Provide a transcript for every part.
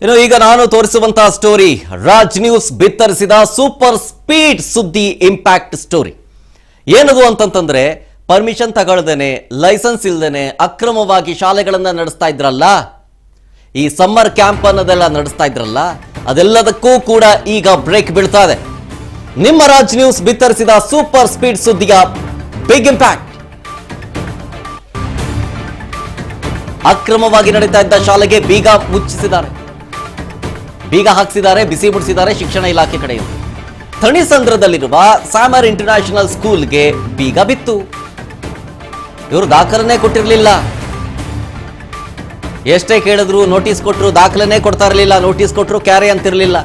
ಇನ್ನು ಈಗ ನಾನು ತೋರಿಸುವಂತಹ ಸ್ಟೋರಿ ರಾಜ್ ನ್ಯೂಸ್ ಬಿತ್ತರಿಸಿದ ಸೂಪರ್ ಸ್ಪೀಡ್ ಸುದ್ದಿ ಇಂಪ್ಯಾಕ್ಟ್ ಸ್ಟೋರಿ. ಏನದು ಅಂತಂತಂದ್ರೆ ಪರ್ಮಿಷನ್ ತಗೊಳ್ಳದೇನೆ ಲೈಸೆನ್ಸ್ ಇಲ್ಲದೇನೆ ಅಕ್ರಮವಾಗಿ ಶಾಲೆಗಳನ್ನ ನಡೆಸ್ತಾ ಇದ್ರಲ್ಲ, ಈ ಸಮ್ಮರ್ ಕ್ಯಾಂಪ್ ಅನ್ನೋದೆಲ್ಲ ನಡೆಸ್ತಾ ಇದ್ರಲ್ಲ, ಅದೆಲ್ಲದಕ್ಕೂ ಕೂಡ ಈಗ ಬ್ರೇಕ್ ಬೀಳ್ತಾ ಇದೆ. ನಿಮ್ಮ ರಾಜ್ ನ್ಯೂಸ್ ಬಿತ್ತರಿಸಿದ ಸೂಪರ್ ಸ್ಪೀಡ್ ಸುದ್ದಿಯ ಬಿಗ್ ಇಂಪ್ಯಾಕ್ಟ್. ಅಕ್ರಮವಾಗಿ ನಡೀತಾ ಇದ್ದ ಶಾಲೆಗೆ ಬೀಗ ಮುಚ್ಚಿಸಿದ್ದಾರೆ, ಬೀಗ ಹಾಕಿಸಿದ್ದಾರೆ, ಬಿಸಿ ಮುಡಿಸಿದ್ದಾರೆ ಶಿಕ್ಷಣ ಇಲಾಖೆ ಕಡೆಯಿಂದ. ಥಣಿಸಂದ್ರದಲ್ಲಿರುವ ಸ್ಯಾಮರ್ ಇಂಟರ್ನ್ಯಾಷನಲ್ ಸ್ಕೂಲ್ಗೆ ಬೀಗ ಬಿತ್ತು. ಇವರು ದಾಖಲನೆ ಕೊಟ್ಟಿರಲಿಲ್ಲ, ಎಷ್ಟೇ ಕೇಳಿದ್ರು ನೋಟಿಸ್ ಕೊಟ್ಟರು ದಾಖಲನೆ ಕೊಡ್ತಾ ಇರಲಿಲ್ಲ, ನೋಟಿಸ್ ಕೊಟ್ಟರು ಕ್ಯಾರೆ ಅಂತಿರಲಿಲ್ಲ,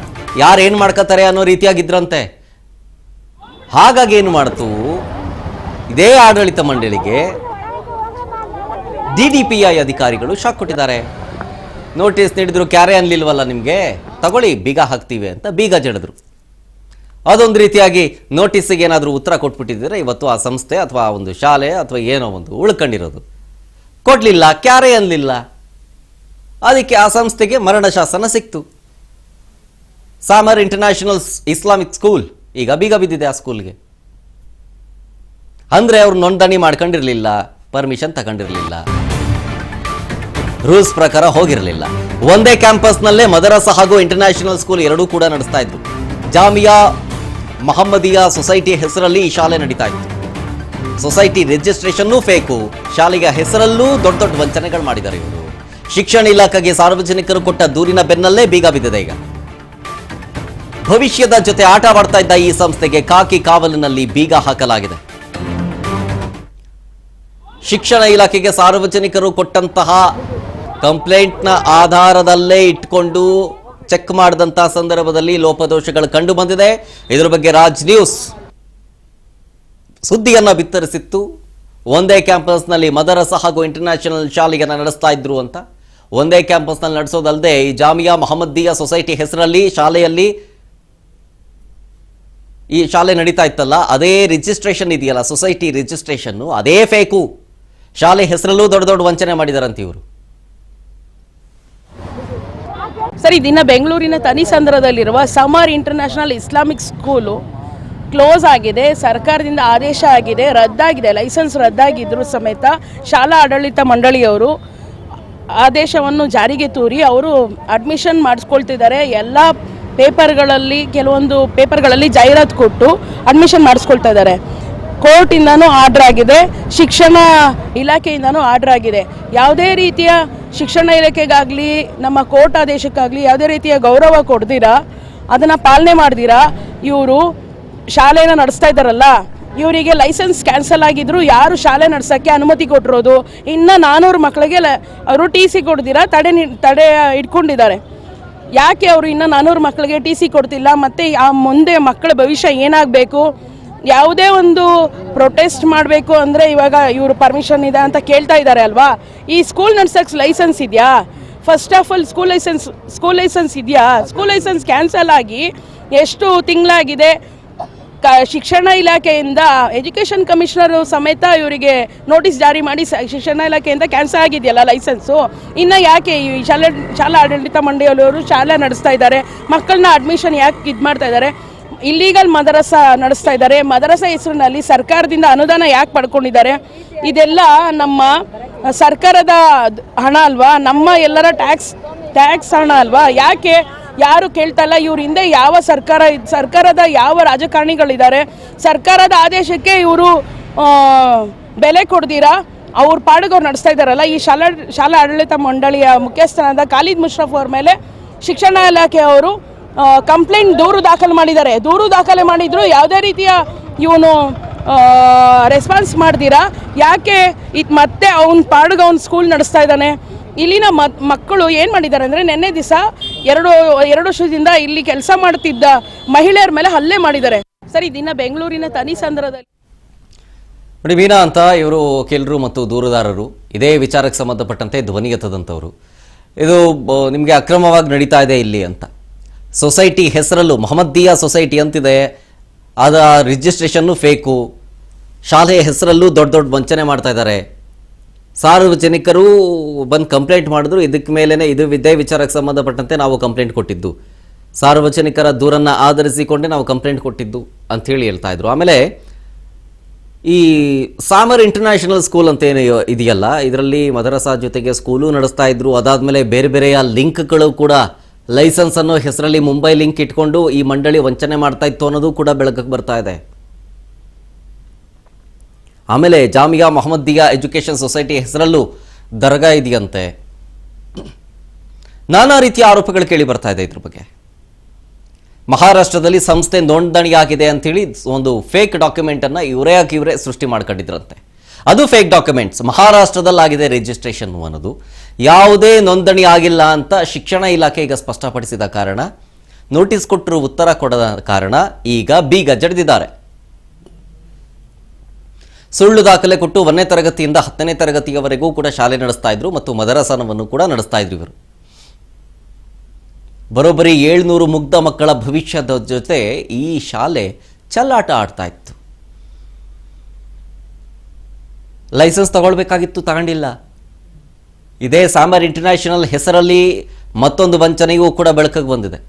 ಯಾರು ಏನು ಮಾಡ್ಕೋತಾರೆ ಅನ್ನೋ ರೀತಿಯಾಗಿದ್ರಂತೆ. ಹಾಗಾಗಿ ಏನು ಮಾಡ್ತು, ಇದೇ ಆಡಳಿತ ಮಂಡಳಿಗೆ DDPI ಅಧಿಕಾರಿಗಳು ಶಾಕ್ ಕೊಟ್ಟಿದ್ದಾರೆ. ನೋಟಿಸ್ ನೀಡಿದ್ರು, ಕ್ಯಾರೆ ಅನ್ಲಿಲ್ವಲ್ಲ ನಿಮಗೆ, ತಗೊಳ್ಳಿ ಬೀಗ ಹಾಕ್ತೀವಿ ಅಂತ ಬೀಗ ಜಡಿದ್ರು. ಅದೊಂದು ರೀತಿಯಾಗಿ ನೋಟಿಸ್ಗೆ ಏನಾದರೂ ಉತ್ತರ ಕೊಟ್ಬಿಟ್ಟಿದ್ರೆ ಇವತ್ತು ಆ ಸಂಸ್ಥೆ ಅಥವಾ ಒಂದು ಶಾಲೆ ಅಥವಾ ಏನೋ ಒಂದು ಉಳ್ಕೊಂಡಿರೋದು. ಕೊಡಲಿಲ್ಲ, ಕ್ಯಾರೆ ಅನ್ಲಿಲ್ಲ, ಅದಕ್ಕೆ ಆ ಸಂಸ್ಥೆಗೆ ಮರಣ ಶಾಸನ ಸಿಕ್ತು. ಸಾಮರ್ ಇಂಟರ್ನ್ಯಾಷನಲ್ ಇಸ್ಲಾಮಿಕ್ ಸ್ಕೂಲ್ ಈಗ ಬೀಗ ಬಿದ್ದಿದೆ ಆ ಸ್ಕೂಲ್ಗೆ. ಅಂದ್ರೆ ಅವ್ರು ನೋಂದಣಿ ಮಾಡ್ಕೊಂಡಿರ್ಲಿಲ್ಲ, ಪರ್ಮಿಷನ್ ತಗೊಂಡಿರಲಿಲ್ಲ, ರೂಲ್ಸ್ ಪ್ರಕಾರ ಹೋಗಿರಲಿಲ್ಲ. ಒಂದೇ ಕ್ಯಾಂಪಸ್ನಲ್ಲೇ ಮದರಸಾ ಹಾಗೂ ಇಂಟರ್ನ್ಯಾಷನಲ್ ಸ್ಕೂಲ್ ಎರಡೂ ಕೂಡ ನಡೆಸ್ತಾ ಇದ್ರು. ಜಾಮಿಯಾ ಮಹಮ್ಮದಿಯಾ ಸೊಸೈಟಿ ಹೆಸರಲ್ಲಿ ಈ ಶಾಲೆ ನಡೀತಾ ಇತ್ತು. ಸೊಸೈಟಿ ರಿಜಿಸ್ಟ್ರೇಷನ್ನೂ ಫೇಕು, ಶಾಲೆಯ ಹೆಸರಲ್ಲೂ ದೊಡ್ಡ ದೊಡ್ಡ ವಂಚನೆಗಳು ಮಾಡಿದ್ದಾರೆ ಇವರು. ಶಿಕ್ಷಣ ಇಲಾಖೆಗೆ ಸಾರ್ವಜನಿಕರು ಕೊಟ್ಟ ದೂರಿನ ಬೆನ್ನಲ್ಲೇ ಬೀಗ ಬಿದ್ದಿದೆ. ಈಗ ಭವಿಷ್ಯದ ಜೊತೆ ಆಟವಾಡ್ತಾ ಇದ್ದ ಈ ಸಂಸ್ಥೆಗೆ ಕಾಕಿ ಕಾವಲಿನಲ್ಲಿ ಬೀಗ ಹಾಕಲಾಗಿದೆ. ಶಿಕ್ಷಣ ಇಲಾಖೆಗೆ ಸಾರ್ವಜನಿಕರು ಕೊಟ್ಟಂತಹ ಕಂಪ್ಲೇಂಟ್ನ ಆಧಾರದಲ್ಲೇ ಇಟ್ಕೊಂಡು ಚೆಕ್ ಮಾಡಿದಂತಹ ಸಂದರ್ಭದಲ್ಲಿ ಲೋಪದೋಷಗಳು ಕಂಡು ಬಂದಿದೆ. ಇದರ ಬಗ್ಗೆ ರಾಜ್ ನ್ಯೂಸ್ ಸುದ್ದಿಯನ್ನ ಬಿತ್ತರಿಸಿತ್ತು. ಒಂದೇ ಕ್ಯಾಂಪಸ್ನಲ್ಲಿ ಮದರಸಾ ಹಾಗೂ ಇಂಟರ್ನ್ಯಾಷನಲ್ ಶಾಲೆಯನ್ನು ನಡೆಸ್ತಾ ಇದ್ರು ಅಂತ. ಒಂದೇ ಕ್ಯಾಂಪಸ್ನಲ್ಲಿ ನಡೆಸೋದಲ್ಲದೆ ಈ ಜಾಮಿಯಾ ಮಹಮ್ಮದಿಯಾ ಸೊಸೈಟಿ ಹೆಸರಲ್ಲಿ ಶಾಲೆಯಲ್ಲಿ ಈ ಶಾಲೆ ನಡೀತಾ ಇತ್ತಲ್ಲ, ಅದೇ ರಿಜಿಸ್ಟ್ರೇಷನ್ ಇದೆಯಲ್ಲ, ಸೊಸೈಟಿ ರಿಜಿಸ್ಟ್ರೇಷನ್ ಅದೇ ಫೇಕು. ಶಾಲೆ ಹೆಸರಲ್ಲೂ ದೊಡ್ಡ ದೊಡ್ಡ ವಂಚನೆ ಮಾಡಿದಾರಂತ ಇವರು. ಸರಿ, ದಿನ ಬೆಂಗಳೂರಿನ ಥಣಿಸಂದ್ರದಲ್ಲಿರುವ Samar international Islamic school close ಆಗಿದೆ. ಸರ್ಕಾರದಿಂದ ಆದೇಶ ಆಗಿದೆ, ರದ್ದಾಗಿದೆ, ಲೈಸೆನ್ಸ್ ರದ್ದಾಗಿದ್ದರೂ ಸಮೇತ ಶಾಲಾ ಆಡಳಿತ ಮಂಡಳಿಯವರು ಆದೇಶವನ್ನು ಜಾರಿಗೆ ತೂರಿ ಅವರು ಅಡ್ಮಿಷನ್ ಮಾಡಿಸ್ಕೊಳ್ತಿದ್ದಾರೆ. ಎಲ್ಲ ಪೇಪರ್ಗಳಲ್ಲಿ ಕೆಲವೊಂದು ಪೇಪರ್ಗಳಲ್ಲಿ ಜಾಹೀರಾತು ಕೊಟ್ಟು ಅಡ್ಮಿಷನ್ ಮಾಡಿಸ್ಕೊಳ್ತಾ ಇದ್ದಾರೆ. ಕೋರ್ಟಿಂದನೂ ಆರ್ಡರ್ ಆಗಿದೆ, ಶಿಕ್ಷಣ ಇಲಾಖೆಯಿಂದನೂ ಆರ್ಡರ್ ಆಗಿದೆ. ಯಾವುದೇ ರೀತಿಯ ಶಿಕ್ಷಣ ಇಲಾಖೆಗಾಗಲಿ ನಮ್ಮ ಕೋರ್ಟ್ ಆದೇಶಕ್ಕಾಗಲಿ ಯಾವುದೇ ರೀತಿಯ ಗೌರವ ಕೊಡ್ದಿರಾ, ಅದನ್ನು ಪಾಲನೆ ಮಾಡ್ದಿರಾ ಇವರು ಶಾಲೆನ ನಡೆಸ್ತಾ ಇದ್ದಾರಲ್ಲ, ಇವರಿಗೆ ಲೈಸೆನ್ಸ್ ಕ್ಯಾನ್ಸಲ್ ಆಗಿದ್ರು ಯಾರು ಶಾಲೆ ನಡೆಸೋಕ್ಕೆ ಅನುಮತಿ ಕೊಟ್ಟಿರೋದು. ಇನ್ನು 400 ಮಕ್ಕಳಿಗೆ ಅವರು TC ಕೊಡ್ದಿರಾ ತಡೆ ಇಟ್ಕೊಂಡಿದ್ದಾರೆ. ಯಾಕೆ ಅವರು ಇನ್ನು 400 ಮಕ್ಕಳಿಗೆ TC ಕೊಡ್ತಿಲ್ಲ? ಮತ್ತು ಆ ಮುಂದೆ ಮಕ್ಕಳ ಭವಿಷ್ಯ ಏನಾಗಬೇಕು? ಯಾವುದೇ ಒಂದು ಪ್ರೊಟೆಸ್ಟ್ ಮಾಡಬೇಕು ಅಂದರೆ ಇವಾಗ ಇವರು ಪರ್ಮಿಷನ್ ಇದೆ ಅಂತ ಕೇಳ್ತಾ ಇದ್ದಾರೆ ಅಲ್ವಾ. ಈ ಸ್ಕೂಲ್ ನಡ್ಸೋಕ್ಕೆ ಲೈಸೆನ್ಸ್ ಇದೆಯಾ? First of all school licence ಇದೆಯಾ? ಸ್ಕೂಲ್ ಲೈಸೆನ್ಸ್ ಕ್ಯಾನ್ಸಲ್ ಆಗಿ ಎಷ್ಟು ತಿಂಗಳಾಗಿದೆ? ಶಿಕ್ಷಣ ಇಲಾಖೆಯಿಂದ ಎಜುಕೇಷನ್ ಕಮಿಷನರು ಸಮೇತ ಇವರಿಗೆ ನೋಟಿಸ್ ಜಾರಿ ಮಾಡಿ ಶಿಕ್ಷಣ ಇಲಾಖೆಯಿಂದ ಕ್ಯಾನ್ಸಲ್ ಆಗಿದೆಯಲ್ಲ ಲೈಸೆನ್ಸು. ಇನ್ನು ಯಾಕೆ ಈ ಶಾಲಾ ಆಡಳಿತ ಮಂಡಳಿಯವರು ಶಾಲೆ ನಡೆಸ್ತಾ ಇದ್ದಾರೆ? ಮಕ್ಕಳನ್ನ ಅಡ್ಮಿಷನ್ ಯಾಕೆ ಇದು ಮಾಡ್ತಾ ಇದ್ದಾರೆ? ಇಲ್ಲೀಗಲ್ ಮದರಸಾ ನಡೆಸ್ತಾ ಇದ್ದಾರೆ. ಮದರಸಾ ಹೆಸರಿನಲ್ಲಿ ಸರ್ಕಾರದಿಂದ ಅನುದಾನ ಯಾಕೆ ಪಡ್ಕೊಂಡಿದ್ದಾರೆ? ಇದೆಲ್ಲ ನಮ್ಮ ಸರ್ಕಾರದ ಹಣ ಅಲ್ವಾ, ನಮ್ಮ ಎಲ್ಲರ ಟ್ಯಾಕ್ಸ್ ಹಣ ಅಲ್ವಾ? ಯಾಕೆ ಯಾರು ಕೇಳ್ತಾ ಇಲ್ಲ? ಇವ್ರ ಹಿಂದೆ ಯಾವ ಸರ್ಕಾರದ ಯಾವ ರಾಜಕಾರಣಿಗಳಿದ್ದಾರೆ? ಸರ್ಕಾರದ ಆದೇಶಕ್ಕೆ ಇವರು ಬೆಲೆ ಕೊಡ್ದಿರಾ ಅವ್ರ ಪಾಡಿಗೆ ಅವ್ರು ನಡೆಸ್ತಾ ಇದ್ದಾರಲ್ಲ. ಈ ಶಾಲಾ ಆಡಳಿತ ಮಂಡಳಿಯ ಮುಖ್ಯಸ್ಥನಾದ ಖಾಲಿದ್ ಮುಷ್ರಫ್ ಅವ್ರ ಮೇಲೆ ಶಿಕ್ಷಣ ಇಲಾಖೆಯವರು ದೂರು ದಾಖಲು ಮಾಡಿದ್ದಾರೆ. ದೂರು ದಾಖಲೆ ಮಾಡಿದ್ರು ಯಾವುದೇ ರೀತಿಯ ಇವನು ರೆಸ್ಪಾನ್ಸ್ ಮಾಡ್ದಿರಾ ಯಾಕೆ ಇದು ಮತ್ತೆ ಅವ್ನ ಪಾಡಿಗೆ ಅವ್ನು ಸ್ಕೂಲ್ ನಡೆಸ್ತಾ ಇದ್ದಾನೆ? ಇಲ್ಲಿನ ಮಕ್ಕಳು ಏನು ಮಾಡಿದ್ದಾರೆ ಅಂದರೆ, ನಿನ್ನೆ ದಿವಸ ಎರಡು ವರ್ಷದಿಂದ ಇಲ್ಲಿ ಕೆಲಸ ಮಾಡ್ತಿದ್ದ ಮಹಿಳೆಯರ ಮೇಲೆ ಹಲ್ಲೆ ಮಾಡಿದ್ದಾರೆ. ಸರಿ, ದಿನ ಬೆಂಗಳೂರಿನ ಥಣಿಸಂದ್ರದಲ್ಲಿ ನೋಡಿ, ಮೀನಾ ಅಂತ ಇವರು ವಕೀಲರು ಮತ್ತು ದೂರುದಾರರು ಇದೇ ವಿಚಾರಕ್ಕೆ ಸಂಬಂಧಪಟ್ಟಂತೆ ಧ್ವನಿ ಎತ್ತದಂಥವ್ರು. ಇದು ನಿಮಗೆ ಅಕ್ರಮವಾಗಿ ನಡೀತಾ ಇದೆ ಇಲ್ಲಿ ಅಂತ. ಸೊಸೈಟಿ ಹೆಸರಲ್ಲೂ ಮಹಮ್ಮದಿಯಾ ಸೊಸೈಟಿ ಅಂತಿದೆ, ಅದರ ರಿಜಿಸ್ಟ್ರೇಷನ್ನು ಫೇಕು, ಶಾಲೆಯ ಹೆಸರಲ್ಲೂ ದೊಡ್ಡ ದೊಡ್ಡ ವಂಚನೆ ಮಾಡ್ತಾ ಇದ್ದಾರೆ. ಸಾರ್ವಜನಿಕರು ಬಂದು ಕಂಪ್ಲೇಂಟ್ ಮಾಡಿದ್ರು. ಇದಕ್ಕೆ ಮೇಲೇನೆ ಇದೇ ವಿಚಾರಕ್ಕೆ ಸಂಬಂಧಪಟ್ಟಂತೆ ನಾವು ಕಂಪ್ಲೇಂಟ್ ಕೊಟ್ಟಿದ್ದು, ಸಾರ್ವಜನಿಕರ ದೂರನ್ನು ಆಧರಿಸಿಕೊಂಡೇ ನಾವು ಕಂಪ್ಲೇಂಟ್ ಕೊಟ್ಟಿದ್ದು ಅಂಥೇಳಿ ಹೇಳ್ತಾ ಇದ್ರು. ಆಮೇಲೆ ಈ ಸಾಮರ್ ಇಂಟರ್ನ್ಯಾಷನಲ್ ಸ್ಕೂಲ್ ಅಂತ ಏನು ಇದೆಯಲ್ಲ, ಇದರಲ್ಲಿ ಮದರಸಾ ಜೊತೆಗೆ ಸ್ಕೂಲು ನಡೆಸ್ತಾ ಇದ್ರು. ಅದಾದಮೇಲೆ ಬೇರೆ ಬೇರೆಯ ಲಿಂಕ್ಗಳು ಕೂಡ ಲೈಸೆನ್ಸ್ ಅನ್ನೋ ಹೆಸರಲ್ಲಿ ಮುಂಬೈ ಲಿಂಕ್ ಇಟ್ಕೊಂಡು ಈ ಮಂಡಳಿ ವಂಚನೆ ಮಾಡ್ತಾ ಇತ್ತು ಅನ್ನೋದು ಕೂಡ ಬೆಳಕಿಗೆ ಬರ್ತಾ ಇದೆ. ಆಮೇಲೆ ಜಾಮಿಯಾ ಮೊಹಮ್ಮದಿಯಾ ಎಜುಕೇಷನ್ ಸೊಸೈಟಿ ಹೆಸರಲ್ಲೂ ದರ್ಗಾ ಇದೆಯಂತೆ. ನಾನಾ ರೀತಿಯ ಆರೋಪಗಳು ಕೇಳಿ ಬರ್ತಾ ಇದೆ ಇದ್ರ ಬಗ್ಗೆ. ಮಹಾರಾಷ್ಟ್ರದಲ್ಲಿ ಸಂಸ್ಥೆ ನೋಂದಣಿಯಾಗಿದೆ ಅಂತೇಳಿ ಒಂದು ಫೇಕ್ ಡಾಕ್ಯುಮೆಂಟನ್ನು ಇವರೇ ಸೃಷ್ಟಿ ಮಾಡ್ಕೊಂಡಿದ್ರಂತೆ. ಅದು ಫೇಕ್ ಡಾಕ್ಯುಮೆಂಟ್ಸ್. ಮಹಾರಾಷ್ಟ್ರದಲ್ಲಾಗಿದೆ ರಿಜಿಸ್ಟ್ರೇಷನ್ ಅನ್ನೋದು, ಯಾವುದೇ ನೋಂದಣಿ ಆಗಿಲ್ಲ ಅಂತ ಶಿಕ್ಷಣ ಇಲಾಖೆ ಈಗ ಸ್ಪಷ್ಟಪಡಿಸಿದ ಕಾರಣ, ನೋಟಿಸ್ ಕೊಟ್ಟರು ಉತ್ತರ ಕೊಡದ ಕಾರಣ ಈಗ ಬೀಗ ಜಡಿದಿದ್ದಾರೆ. ಸುಳ್ಳು ದಾಖಲೆ ಕೊಟ್ಟು 1ನೇ ತರಗತಿಯಿಂದ 10ನೇ ತರಗತಿಯವರೆಗೂ ಕೂಡ ಶಾಲೆ ನಡೆಸ್ತಾ ಇದ್ರು ಮತ್ತು ಮದರಸಾನವನ್ನು ಕೂಡ ನಡೆಸ್ತಾ ಇದ್ರು ಇವರು. ಬರೋಬ್ಬರಿ 700 ಮುಗ್ಧ ಮಕ್ಕಳ ಭವಿಷ್ಯದ ಜೊತೆ ಈ ಶಾಲೆ ಚೆಲ್ಲಾಟ ಆಡ್ತಾ ಇತ್ತು. ಲೈಸೆನ್ಸ್ ತಗೊಳ್ಬೇಕಾಗಿತ್ತು, ತಗೊಂಡಿಲ್ಲ. ಇದೇ ಸಾಮರ್ ಇಂಟರ್ನ್ಯಾಷನಲ್ ಹೆಸರಲ್ಲಿ ಮತ್ತೊಂದು ವಂಚನೆಯೂ ಕೂಡ ಬೆಳಕಿಗೆ ಬಂದಿದೆ.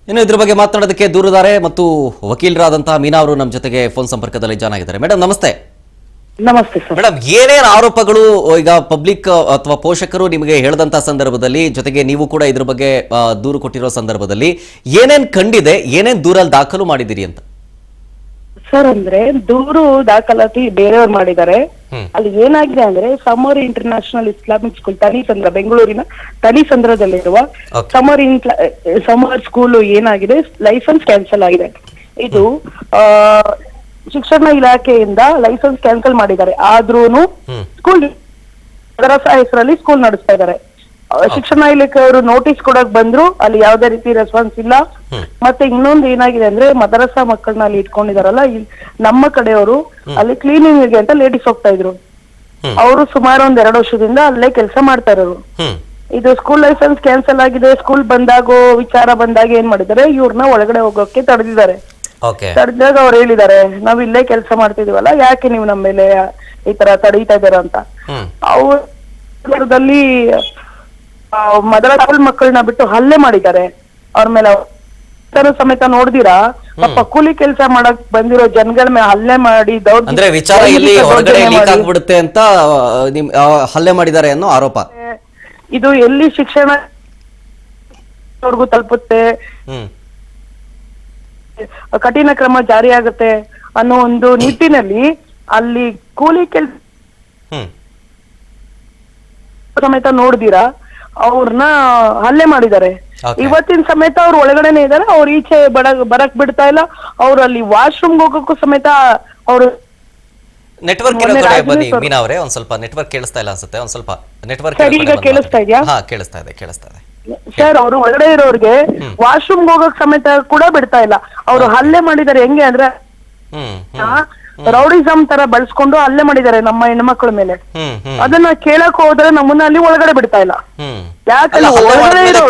ಇನ್ನು ಇದ್ರ ಬಗ್ಗೆ ಮಾತನಾಡೋದಕ್ಕೆ ದೂರದಾರೆ ಮತ್ತು ವಕೀಲರಾದಂತಹ ಮೀನಾ ಅವರು ನಮ್ಮ ಜೊತೆಗೆ ಫೋನ್ ಸಂಪರ್ಕದಲ್ಲಿ ಜಾಯ್ನ್ ಆಗಿದ್ದಾರೆ. ಮೇಡಮ್ ನಮಸ್ತೆ. ನಮಸ್ತೆ ಸರ್. ಮೇಡಮ್, ಏನೇನು ಆರೋಪಗಳು ಈಗ ಪಬ್ಲಿಕ್ ಅಥವಾ ಪೋಷಕರು ನಿಮಗೆ ಹೇಳಿದಂತ ಸಂದರ್ಭದಲ್ಲಿ, ಜೊತೆಗೆ ನೀವು ಕೂಡ ಇದ್ರ ಬಗ್ಗೆ ದೂರು ಕೊಟ್ಟಿರೋ ಸಂದರ್ಭದಲ್ಲಿ ಏನೇನ್ ಕಂಡಿದೆ, ಏನೇನ್ ದೂರಲ್ಲಿ ದಾಖಲು ಮಾಡಿದಿರಿ ಅಂತ? ಸರ್ ಅಂದ್ರೆ ದೂರು ದಾಖಲಾತಿ ಬೇರೆಯವ್ರು ಮಾಡಿದ್ದಾರೆ. ಅಲ್ಲಿ ಏನಾಗಿದೆ ಅಂದ್ರೆ ಸಮರ್ ಇಂಟರ್ನ್ಯಾಷನಲ್ ಇಸ್ಲಾಮಿಕ್ ಸ್ಕೂಲ್ ತನಿಸಂದ್ರ, ಬೆಂಗಳೂರಿನ ತನಿಸಂದ್ರದಲ್ಲಿರುವ ಸಮರ್ ಸ್ಕೂಲ್ ಏನಾಗಿದೆ, ಲೈಸೆನ್ಸ್ ಕ್ಯಾನ್ಸಲ್ ಆಗಿದೆ. ಇದು ಶಿಕ್ಷಣ ಇಲಾಖೆಯಿಂದ ಲೈಸೆನ್ಸ್ ಕ್ಯಾನ್ಸಲ್ ಮಾಡಿದ್ದಾರೆ. ಆದ್ರೂನು ಸ್ಕೂಲ್ ಮದರಸಾ ಹೆಸರಲ್ಲಿ ಸ್ಕೂಲ್ ನಡೆಸ್ತಾ ಇದ್ದಾರೆ. ಶಿಕ್ಷಣ ಇಲಾಖೆಯವರು ನೋಟಿಸ್ ಕೊಡಕ್ ಬಂದ್ರು, ಅಲ್ಲಿ ಯಾವ್ದೇ ರೀತಿ ರೆಸ್ಪಾನ್ಸ್ ಇಲ್ಲ. ಮತ್ತೆ ಇನ್ನೊಂದು ಏನಾಗಿದೆ ಅಂದ್ರೆ ಮದರಸಾ ಮಕ್ಕಳನ್ನ ಅಲ್ಲಿ ಇಟ್ಕೊಂಡಿದಾರಲ್ಲ, ನಮ್ಮ ಕಡೆಯವರು ಅಲ್ಲಿ ಕ್ಲೀನಿಂಗ್ ಗೆ ಅಂತ ಲೇಡೀಸ್ ಹೋಗ್ತಾ ಇದ್ರು. ಅವರು ಸುಮಾರು 2 ವರ್ಷದಿಂದ ಅಲ್ಲೇ ಕೆಲಸ ಮಾಡ್ತಾ ಇರೋರು. ಇದು ಸ್ಕೂಲ್ ಲೈಸೆನ್ಸ್ ಕ್ಯಾನ್ಸಲ್ ಆಗಿದೆ. ಸ್ಕೂಲ್ ಬಂದಾಗೋ ವಿಚಾರ ಬಂದಾಗ ಏನ್ ಮಾಡಿದ್ದಾರೆ, ಇವ್ರನ್ನ ಒಳಗಡೆ ಹೋಗೋಕೆ ತಡೆದಿದ್ದಾರೆ. ತಡೆದಾಗ ಅವ್ರು ಹೇಳಿದ್ದಾರೆ, ನಾವ್ ಇಲ್ಲೇ ಕೆಲಸ ಮಾಡ್ತಿದೀವಲ್ಲ, ಯಾಕೆ ನೀವು ನಮ್ಮ ಮೇಲೆ ಈ ತರ ತಡೀತಾ ಇದಾರ ಅಂತ. ಅವ್ರದಲ್ಲಿ ಮದರಸಾ ಮಕ್ಕಳನ್ನ ಬಿಟ್ಟು ಹಲ್ಲೆ ಮಾಡಿದ್ದಾರೆ ಅವ್ರ ಮೇಲೆ. ಸಮೇತ ನೋಡ್ದಿರಾ, ಪಾಪ ಕೂಲಿ ಕೆಲಸ ಮಾಡಕ್ ಬಂದಿರೋ ಜನಗಳ ಮೇಲೆ ಹಲ್ಲೆ ಮಾಡಿ ಅಂದ್ರೆ ವಿಚಾರ ಇಲ್ಲಿ ಹೊರಗಡೆ ಲೀಕ್ ಆಗ್ಬಿಡುತ್ತೆ ಅಂತ ಹಲ್ಲೆ ಮಾಡಿದ್ದಾರೆ ಅನ್ನೋ ಆರೋಪ. ಇದು ಎಲ್ಲಿ ಶಿಕ್ಷಣ ತಲುಪುತ್ತೆ, ಕಠಿಣ ಕ್ರಮ ಜಾರಿ ಆಗುತ್ತೆ ಅನ್ನೋ ಒಂದು ನಿಟ್ಟಿನಲ್ಲಿ ಅಲ್ಲಿ ಕೂಲಿ ಕೆಲಸ ಸಮೇತ ನೋಡ್ದಿರಾ ಅವ್ರನ್ನ ಹಲ್ಲೆ ಮಾಡಿದ್ದಾರೆ. ಇವತ್ತಿನ ಸಮೇತ ಅವ್ರು ಒಳಗಡೆನೆ ಇದಾರೆ, ಅವ್ರು ಈಚೆ ಬರಕ್ ಬಿಡ್ತಾ ಇಲ್ಲ. ಅವ್ರು ಅಲ್ಲಿ ವಾಶ್ರೂಮ್ ಹೋಗಕ್ಕೂ ಸಮೇತ ಅವರು ನೆಟ್ವರ್ಕ್ ಬನ್ನಿ ಮೀನಾ ಅವರೇ, ಒಂದ್ ಸ್ವಲ್ಪ ನೆಟ್ವರ್ಕ್ ಕೇಳಿಸ್ತಾ ಇಲ್ಲ ಅನ್ಸುತ್ತೆ. ಒಂದ್ ಸ್ವಲ್ಪ ನೆಟ್ವರ್ಕ್ ಈಗ ಕೇಳಿಸ್ತಾ ಇದೆಯಾ? ಹಾ, ಕೇಳಿಸ್ತಾ ಇದೆ. ಸರ್, ಅವರು ಒಳಗಡೆ ಇರೋರ್ಗೆ ವಾಶ್ರೂಮ್ ಹೋಗಕ್ ಸಮೇತ ಕೂಡ ಬಿಡ್ತಾ ಇಲ್ಲ. ಅವ್ರು ಹಲ್ಲೆ ಮಾಡಿದ್ದಾರೆ. ಹೆಂಗೆ ಅಂದ್ರೆ ರೌಡಿಸಮ್ ತರ ಬಳಸ್ಕೊಂಡು ಹಲ್ಲೆ ಮಾಡಿದ್ದಾರೆ ನಮ್ಮ ಹೆಣ್ಮಕ್ಳ ಮೇಲೆ. ಅದನ್ನ ಕೇಳಕ್ ಹೋದ್ರೆ ನಮ್ಮನ್ನ ಅಲ್ಲಿ ಒಳಗಡೆ ಬಿಡ್ತಾ ಇಲ್ಲ.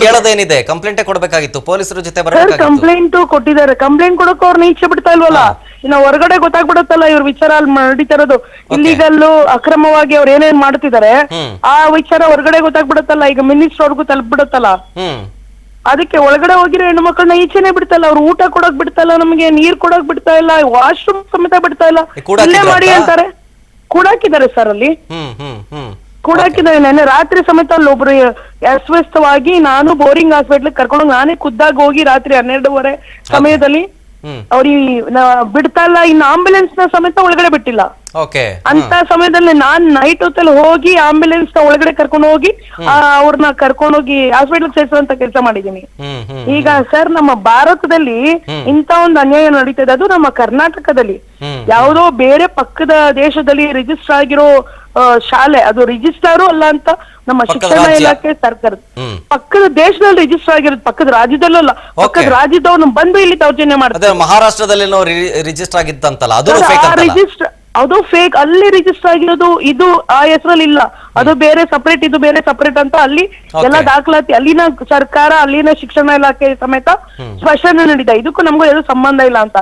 ಕೇಳೋದೇನಿದೆ, ಕಂಪ್ಲೇಂಟ್ ಕೊಡ್ಬೇಕಾಗಿತ್ತು, ಪೊಲೀಸರ ಜೊತೆ ಕಂಪ್ಲೇಂಟ್ ಕೊಟ್ಟಿದ್ದಾರೆ. ಕಂಪ್ಲೇಂಟ್ ಕೊಡಕ್ ಅವ್ರನ್ನ ಈಚೆ ಬಿಡ್ತಾ ಇಲ್ವಲ್ಲ. ಇನ್ನ ಹೊರಗಡೆ ಗೊತ್ತಾಗ್ಬಿಡುತ್ತಲ್ಲ ಇವ್ರ ವಿಚಾರ ಅಲ್ಲಿ ನಡೀತಾ ಇರೋದು. ಇಲ್ಲಿಗಲ್ಲು ಅಕ್ರಮವಾಗಿ ಅವ್ರು ಏನೇನ್ ಮಾಡ್ತಿದ್ದಾರೆ ಆ ವಿಚಾರ ಹೊರಗಡೆ ಗೊತ್ತಾಗ್ಬಿಡುತ್ತಲ್ಲ. ಈಗ ಮಿನಿಸ್ಟರ್ ಅವ್ರಿಗೂ ತಲುಪ್ಬಿಡುತ್ತಲ್ಲ. ಅದಕ್ಕೆ ಒಳಗಡೆ ಹೋಗಿರೋ ಹೆಣ್ಣು ಮಕ್ಕಳನ್ನ ಈಚೆನೆ ಬಿಡ್ತಾ ಇಲ್ಲ. ಅವ್ರು ಊಟ ಕೊಡಕ್ ಬಿಡ್ತಾ ಇಲ್ಲ, ನಮ್ಗೆ ನೀರ್ ಕೊಡಕ್ ಬಿಡ್ತಾ ಇಲ್ಲ, ವಾಶ್ರೂಮ್ ಸಮೇತ ಬಿಡ್ತಾ ಇಲ್ಲ. ಇಲ್ಲೇ ಮಾಡಿ ಅಂತಾರೆ. ಕೂಡಾಕಿದ್ದಾರೆ ಸರ್, ಅಲ್ಲಿ ಕೂಡಾಕಿದ್ದಾರೆ. ನೆನ್ನೆ ರಾತ್ರಿ ಸಮೇತ ಅಲ್ಲಿ ಒಬ್ರು ಅಸ್ವಸ್ಥವಾಗಿ ನಾನು ಬೋರಿಂಗ್ ಹಾಸ್ಪಿಟ್ಲ್ ಕರ್ಕೊಂಡೋಗಿ ನಾನೇ ಖುದ್ದಾಗಿ ಹೋಗಿ ರಾತ್ರಿ 12:30 ಸಮಯದಲ್ಲಿ ಅವ್ರಿಗೆ ಬಿಡ್ತಾ ಇಲ್ಲ. ಇನ್ನು ಆಂಬ್ಯುಲೆನ್ಸ್ ನ ಸಮೇತ ಒಳಗಡೆ ಬಿಟ್ಟಿಲ್ಲ. ಅಂತ ಸಮಯದಲ್ಲಿ ನಾನ್ ನೈಟ್ ಹೊತ್ತಲ್ಲಿ ಹೋಗಿ ಆಂಬ್ಯುಲೆನ್ಸ್ ನ ಒಳಗಡೆ ಕರ್ಕೊಂಡು ಹೋಗಿ ಅವ್ರನ್ನ ಕರ್ಕೊಂಡೋಗಿ ಹಾಸ್ಪಿಟಲ್ ಸೇರಿಸುವಂತ ಕೆಲಸ ಮಾಡಿದೀನಿ. ಈಗ ಸರ್, ನಮ್ಮ ಭಾರತದಲ್ಲಿ ಇಂತ ಒಂದು ಅನ್ಯಾಯ ನಡೀತದೆ. ಅದು ನಮ್ಮ ಕರ್ನಾಟಕದಲ್ಲಿ ಯಾವುದೋ ಬೇರೆ ಪಕ್ಕದ ದೇಶದಲ್ಲಿ ರಿಜಿಸ್ಟರ್ ಆಗಿರೋ ಶಾಲೆ, ಅದು ರಿಜಿಸ್ಟರ್ ಅಲ್ಲ ಅಂತ ನಮ್ಮ ಶಿಕ್ಷಣ ಇಲಾಖೆ ಸರ್ಕಾರ ಪಕ್ಕದ ದೇಶದಲ್ಲಿ ರಿಜಿಸ್ಟರ್ ಆಗಿರೋದು, ಪಕ್ಕದ ರಾಜ್ಯದಲ್ಲೂ ಅಲ್ಲ, ಪಕ್ಕದ ರಾಜ್ಯದವ್ರು ಬಂದು ಇಲ್ಲಿ ದೌರ್ಜನ್ಯ ಮಾಡ್ತಾರೆ. ಮಹಾರಾಷ್ಟ್ರದಲ್ಲಿ ರಿಜಿಸ್ಟರ್ ಆಗಿತ್ತಂತಲ್ಲ, ಅದು ಫೇಕ್, ಅಲ್ಲಿ ರಿಜಿಸ್ಟರ್ ಆಗಿರೋದು, ಇದು ಆ ಹೆಸರಲ್ಲಿ ಇಲ್ಲ, ಅದು ಬೇರೆ ಸಪರೇಟ್, ಇದು ಬೇರೆ ಸಪರೇಟ್ ಅಂತ ಅಲ್ಲಿ ಎಲ್ಲ ದಾಖಲಾತಿ, ಅಲ್ಲಿನ ಸರ್ಕಾರ, ಅಲ್ಲಿನ ಶಿಕ್ಷಣ ಇಲಾಖೆ ಸಮೇತ ಸ್ಪಷ್ಟನೆ ನೀಡಿದೆ, ಇದಕ್ಕೂ ನಮಗೂ ಏನು ಸಂಬಂಧ ಇಲ್ಲ ಅಂತ.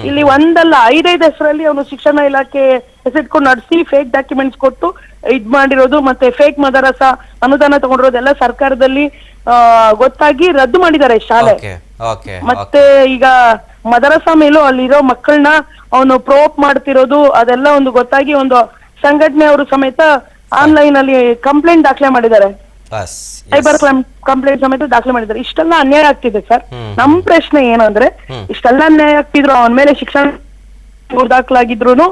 ಇಲ್ಲಿ ಒಂದಲ್ಲ 5 ಹೆಸರಲ್ಲಿ ಅವನು ಶಿಕ್ಷಣ ಇಲಾಖೆ ಹೆಸರಿಟ್ಕೊಂಡು ನಡೆಸಿ ಫೇಕ್ ಡಾಕ್ಯುಮೆಂಟ್ಸ್ ಕೊಟ್ಟು ಇದ್ ಮಾಡಿರೋದು, ಮತ್ತೆ ಫೇಕ್ ಮದರಸ ಅನುದಾನ ತಗೊಂಡಿರೋದೆಲ್ಲ ಸರ್ಕಾರದಲ್ಲಿ ಗೊತ್ತಾಗಿ ರದ್ದು ಮಾಡಿದ್ದಾರೆ ಶಾಲೆ. ಮತ್ತೆ ಈಗ ಮದರಸ ಮೇಲೂ ಅಲ್ಲಿರೋ ಮಕ್ಕಳನ್ನ ಅವನು ಪ್ರೋಪ್ ಮಾಡ್ತಿರೋದು ಅದೆಲ್ಲ ಒಂದು ಗೊತ್ತಾಗಿ ಒಂದು ಸಂಘಟನೆ ಅವರು ಸಮೇತ ಆನ್ಲೈನ್ ಅಲ್ಲಿ ಕಂಪ್ಲೇಂಟ್ ದಾಖಲೆ ಮಾಡಿದ್ದಾರೆ, ಸೈಬರ್ ಕಂಪ್ಲೇಂಟ್ ಸಮೇತ ದಾಖಲೆ ಮಾಡಿದ್ದಾರೆ. ಇಷ್ಟೆಲ್ಲ ಅನ್ಯಾಯ ಆಗ್ತಿದೆ ಸರ್. ನಮ್ ಪ್ರಶ್ನೆ ಏನಂದ್ರೆ, ಇಷ್ಟೆಲ್ಲ ಅನ್ಯಾಯ ಆಗ್ತಿದ್ರು, ಅವನ ಮೇಲೆ ಶಿಕ್ಷಣ ದಾಖಲಾಗಿದ್ರು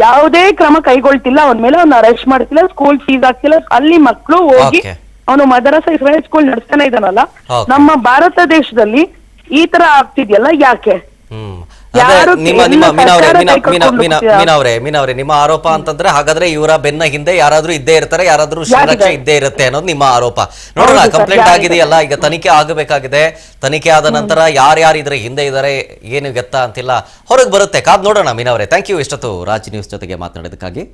ಯಾವುದೇ ಕ್ರಮ ಕೈಗೊಳ್ತಿಲ್ಲ, ಅವನ ಮೇಲೆ ಅವ್ನ ಅರೆಸ್ಟ್ ಮಾಡ್ತಿಲ್ಲ, ಸ್ಕೂಲ್ ಫೀಸ್ ಆಗ್ತಿಲ್ಲ, ಅಲ್ಲಿ ಮಕ್ಕಳು ಹೋಗಿ ಅವನು ಮದರಸ ಇಸ್ರಾಯೇಲ್ ಸ್ಕೂಲ್ ನಡೆಸ್ತಾನೆ ಇದ್ದಾನಲ್ಲ. ನಮ್ಮ ಭಾರತ ದೇಶದಲ್ಲಿ ಈ ತರ ಆಗ್ತಿದ್ಯಲ್ಲ ಯಾಕೆ? ಮೀನವ್ರೆ, ನಿಮ್ಮ ಆರೋಪ ಅಂತಂದ್ರೆ ಹಾಗಾದ್ರೆ ಇವರ ಬೆನ್ನ ಹಿಂದೆ ಯಾರಾದ್ರೂ ಇದ್ದೇ ಇರ್ತಾರೆ, ಯಾರಾದ್ರೂ ಶ್ರೀರಕ್ಷೆ ಇದ್ದೇ ಇರುತ್ತೆ ಅನ್ನೋದು ನಿಮ್ಮ ಆರೋಪ. ನೋಡೋಣ, ಕಂಪ್ಲೇಂಟ್ ಆಗಿದೆಯಲ್ಲ, ಈಗ ತನಿಖೆ ಆಗಬೇಕಾಗಿದೆ. ತನಿಖೆ ಆದ ನಂತರ ಯಾರ್ಯಾರು ಇದ್ರ ಹಿಂದೆ ಇದಾರೆ, ಏನು ಗೊತ್ತಾ ಅಂತಿಲ್ಲ, ಹೊರಗೆ ಬರುತ್ತೆ, ಕಾದ್ ನೋಡೋಣ. ಮೀನವ್ರೆ, ಥ್ಯಾಂಕ್ ಯು ಇಷ್ಟೊತ್ತು ರಾಜ್ ನ್ಯೂಸ್ ಜೊತೆಗೆ ಮಾತನಾಡೋದಕ್ಕಾಗಿ.